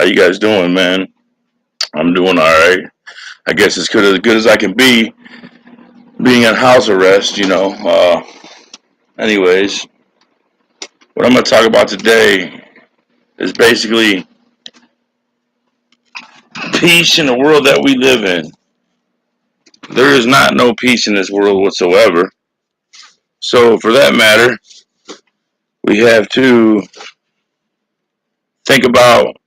How you guys doing, man? I'm doing all right. I guess as good as I can be, being on house arrest. Anyways, what I'm gonna talk about today is basically peace in the world that we live in. There is not no peace in this world whatsoever. So, for that matter, we have to think about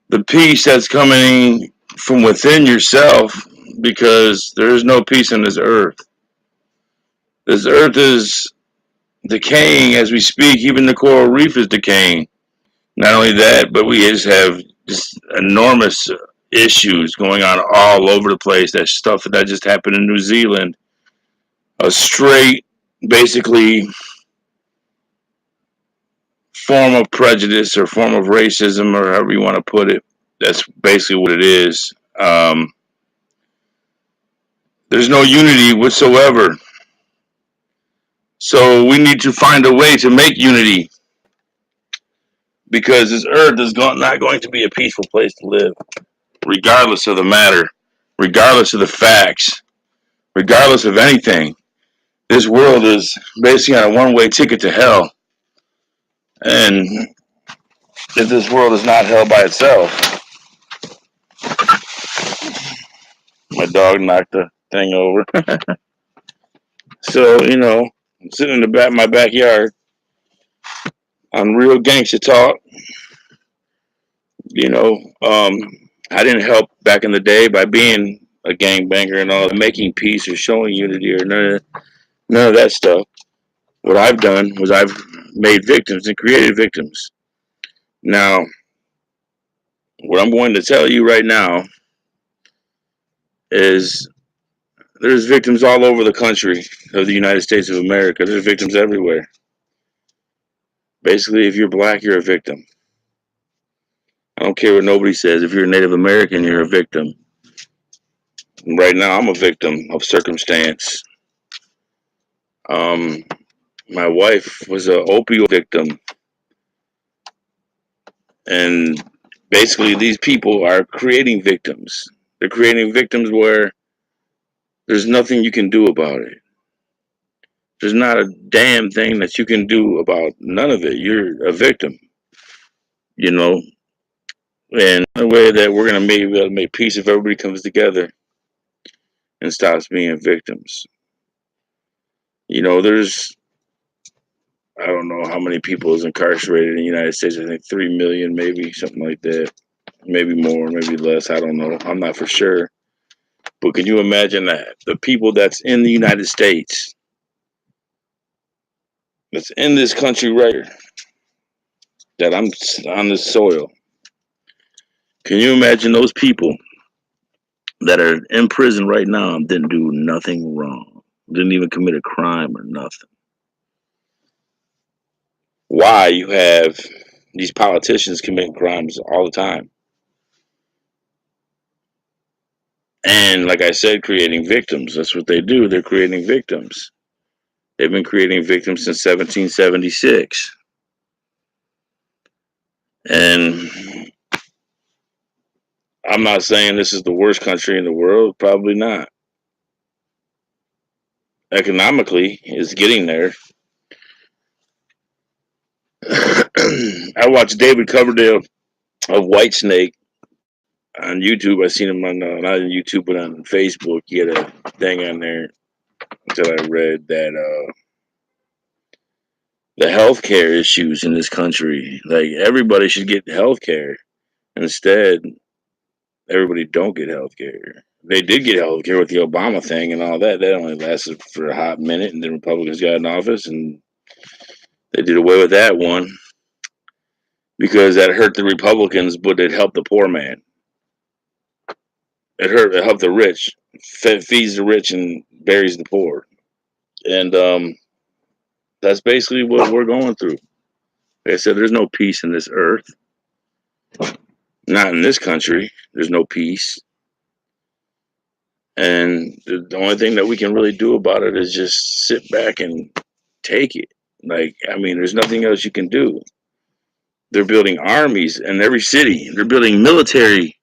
the peace that's coming from within yourself, because there is no peace on this earth. This earth is decaying as we speak. Even the coral reef is decaying. Not only that, but we just have just enormous issues going on all over the place. That stuff that just happened in New Zealand, a straight, basically, form of prejudice or form of racism, or however you want to put it. That's basically what it is. There's no unity whatsoever. So we need to find a way to make unity, because this earth is not going to be a peaceful place to live, regardless of the matter, regardless of the facts, regardless of anything. This world is basically on a one-way ticket to hell. And if this world is not hell by itself, my dog knocked the thing over. So, I'm sitting in the back my backyard on real gangsta talk. You know, um, I didn't help back in the day by being a gangbanger and all, making peace or showing unity or none of that stuff. What I've done was I've made victims and created victims. Now, what I'm going to tell you right now is there's victims all over the country of the United States of America. There's victims everywhere. Basically, if you're black, you're a victim. I don't care what nobody says. If you're a Native American, you're a victim. Right now, I'm a victim of circumstance. Um, my wife was an opioid victim, and basically, these people are creating victims. They're creating victims where there's nothing you can do about it. There's not a damn thing that you can do about none of it. You're a victim, you know. And the way that we're gonna be able to make peace if everybody comes together and stops being victims. There's I don't know how many people is incarcerated in the United States. I think 3 million, maybe something like that. Maybe more, maybe less. I don't know. I'm not for sure. But can you imagine that the people that's in the United States, that's in this country right here, that I'm on this soil? Can you imagine those people that are in prison right now and didn't do nothing wrong, didn't even commit a crime or nothing? Why you have these politicians committing crimes all the time? And like I said, creating victims. That's what they do. They're creating victims. They've been creating victims since 1776. And I'm not saying this is the worst country in the world. Probably not. Economically, it's getting there. I watched David Coverdale of Whitesnake on YouTube. I seen him on not on YouTube but on Facebook. He had a thing on there that I read that the healthcare issues in this country, like everybody should get healthcare. Instead, everybody don't get healthcare. They did get healthcare with the Obama thing and all that. That only lasted for a hot minute, and then Republicans got in office and they did away with that one because that hurt the Republicans, but it helped the poor man. It helped the rich. Feeds the rich and buries the poor. And that's basically what we're going through. Like I said, there's no peace in this earth. Not in this country. There's no peace. And the only thing that we can really do about it is just sit back and take it. Like, I mean, there's nothing else you can do. They're building armies in every city. They're building military.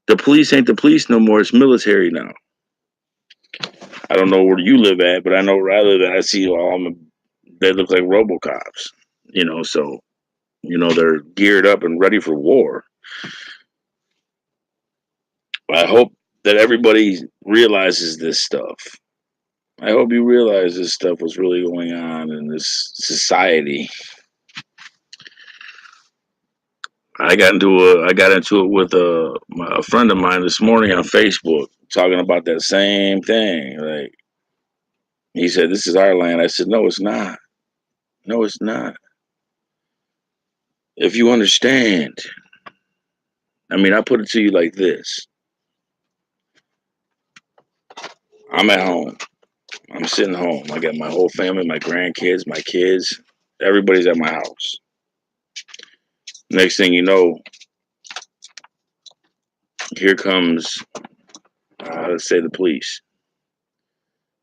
The police ain't the police no more. It's military now. I don't know where you live at, but I know where I live at. I see all them. They look like RoboCops. So they're geared up and ready for war. I hope that everybody realizes this stuff. I hope you realize this stuff was really going on in this society. I got into it with a friend of mine this morning on Facebook, talking about that same thing. Like, he said, "This is our land." I said, "No, it's not. No, it's not. If you understand, I mean, I put it to you like this: I'm at home. I'm sitting home. I got my whole family, my grandkids, my kids. Everybody's at my house. Next thing you know, here comes, let's say, the police,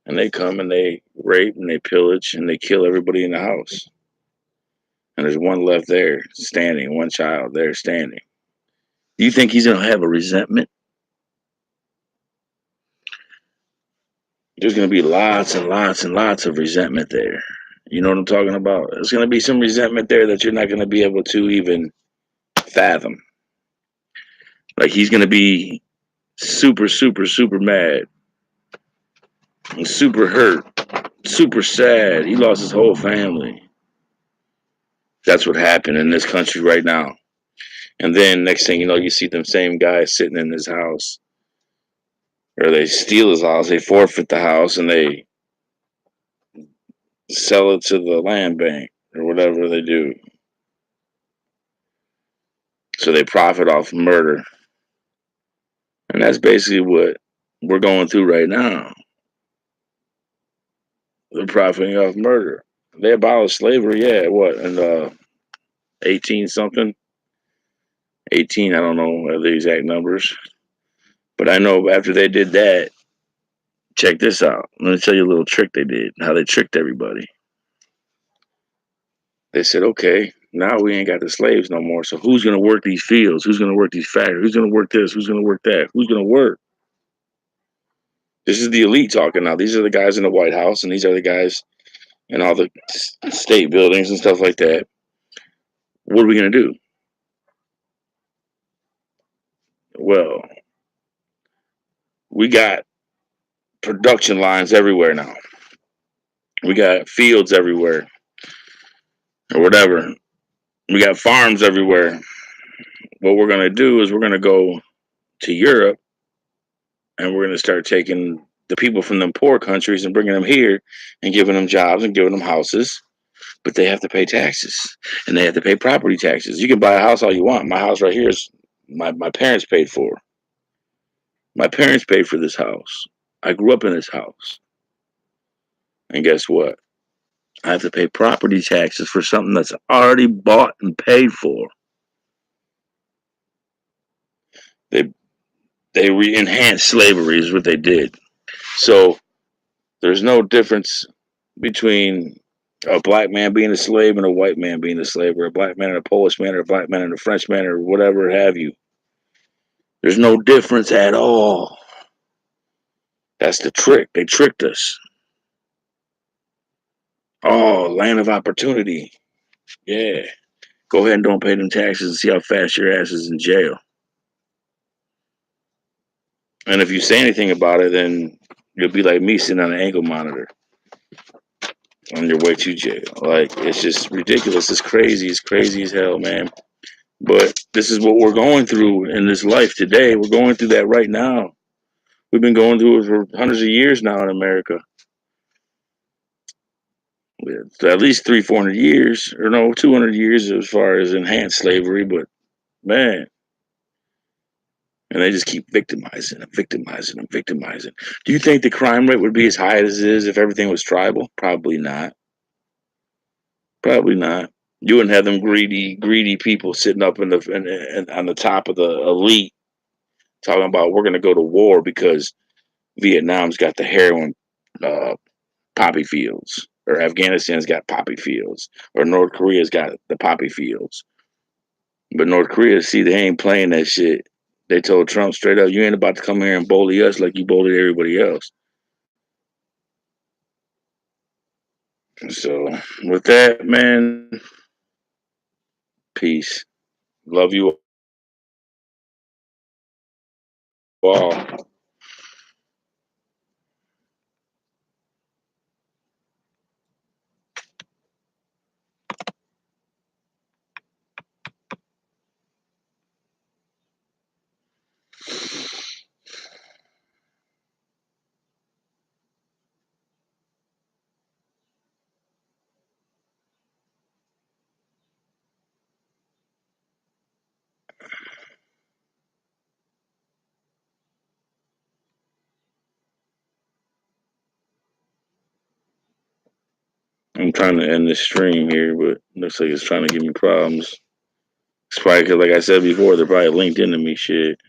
and they come and they rape and they pillage and they kill everybody in the house. And there's one left there standing, one child there standing. Do you think he's going to have a resentment? There's going to be lots and lots and lots of resentment there. You know what I'm talking about? There's going to be some resentment there that you're not going to be able to even fathom. Like, he's going to be super, super, super mad and super hurt, super sad. He lost his whole family. That's what happened in this country right now. And then next thing you know, you see them same guys sitting in his house, or they steal his house, they forfeit the house, and they sell it to the land bank or whatever they do. So they profit off murder. And that's basically what we're going through right now. They're profiting off murder. They abolished slavery, yeah, what, in 18 something? 18, I don't know the exact numbers. But I know after they did that, check this out. Let me tell you a little trick they did, how they tricked everybody. They said, okay, now we ain't got the slaves no more. So who's going to work these fields? Who's going to work these factories? Who's going to work this? Who's going to work that? Who's going to work? This is the elite talking now. These are the guys in the White House, and these are the guys in all the state buildings and stuff like that. What are we going to do? Well, we got production lines everywhere now. We got fields everywhere, or whatever. We got farms everywhere. What we're going to do is we're going to go to Europe, and we're going to start taking the people from them poor countries and bringing them here and giving them jobs and giving them houses. But they have to pay taxes, and they have to pay property taxes. You can buy a house all you want. My house right here is my parents paid for. My parents paid for this house. I grew up in this house. And guess what? I have to pay property taxes for something that's already bought and paid for. They enhanced slavery is what they did. So there's no difference between a black man being a slave and a white man being a slave, or a black man and a Polish man, or a black man and a French man, or whatever have you. There's no difference at all. That's the trick. They tricked us. Oh, land of opportunity. Yeah. Go ahead and don't pay them taxes and see how fast your ass is in jail. And if you say anything about it, then you'll be like me sitting on an ankle monitor on your way to jail. Like, it's just ridiculous. It's crazy. It's crazy as hell, man. But this is what we're going through in this life today. We're going through that right now. We've been going through it for hundreds of years now in America. It's at least 400 years, or no, 200 years as far as enhanced slavery. But man, and they just keep victimizing and victimizing and victimizing. Do you think the crime rate would be as high as it is if everything was tribal? Probably not. Probably not. You wouldn't have them greedy people sitting up in on the top of the elite talking about we're going to go to war because Vietnam's got the heroin uh, poppy fields. or Afghanistan's got poppy fields, or North Korea's got the poppy fields. But North Korea, see, they ain't playing that shit. They told Trump straight up, "You ain't about to come here and bully us like you bullied everybody else." So, with that, man, peace. Love you all. I'm trying to end this stream here, but looks like it's trying to give me problems. It's probably because, like I said before, they're probably linked into me. Shit.